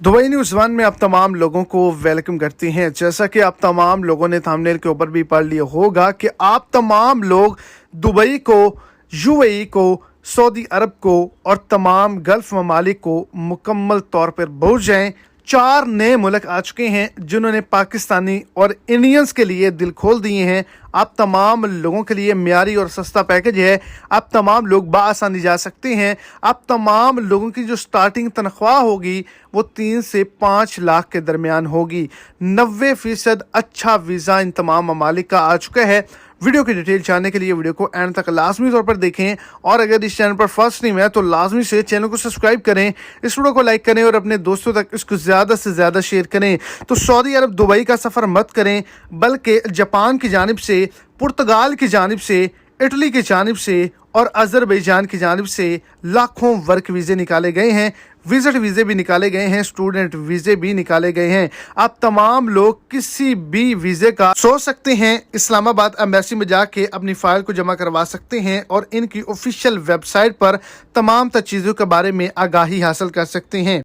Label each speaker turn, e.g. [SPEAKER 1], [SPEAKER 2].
[SPEAKER 1] Dubai news one में आप तमाम लोगों को वेलकम करते हैं। जैसा कि आप तमाम लोगों ने थंबनेल के ऊपर भी पढ़ लिया होगा कि आप तमाम लोग दुबई को, यूएई को, सऊदी अरब को और तमाम गल्फ ममालिक को मुकम्मल तौर पर पहुँच जाएँ। 4 नए मुल्क आ चुके हैं जिन्होंने पाकिस्तानी और इंडियंस के लिए दिल खोल दिए हैं। आप तमाम लोगों के लिए मियारी और सस्ता पैकेज है। आप तमाम लोग बाआसानी जा सकते हैं। आप तमाम लोगों की जो स्टार्टिंग तनख्वाह होगी वो 3 से 5 लाख के दरमियान होगी। 90% अच्छा वीज़ा इन तमाम ममालिक का आ चुका है। वीडियो की डिटेल जानने के लिए वीडियो को एंड तक लाजमी तौर पर देखें और अगर इस चैनल पर फर्स्ट टाइम है तो लाजमी से चैनल को सब्सक्राइब करें, इस वीडियो को लाइक करें और अपने दोस्तों तक इसको ज़्यादा से ज़्यादा शेयर करें। तो सऊदी अरब दुबई का सफ़र मत करें, बल्कि जापान की जानिब से, पुर्तगाल की जानिब से, इटली की जानिब से और अज़रबैजान की जानिब से लाखों वर्क वीज़े निकाले गए हैं, विजिट वीज़े भी निकाले गए हैं, स्टूडेंट वीज़े भी निकाले गए हैं। आप तमाम लोग किसी भी वीज़े का सोच सकते हैं। इस्लामाबाद एम्बेसी में जाके अपनी फ़ाइल को जमा करवा सकते हैं और इनकी ऑफिशियल वेबसाइट पर तमाम चीज़ों के बारे में आगाही हासिल कर सकते हैं।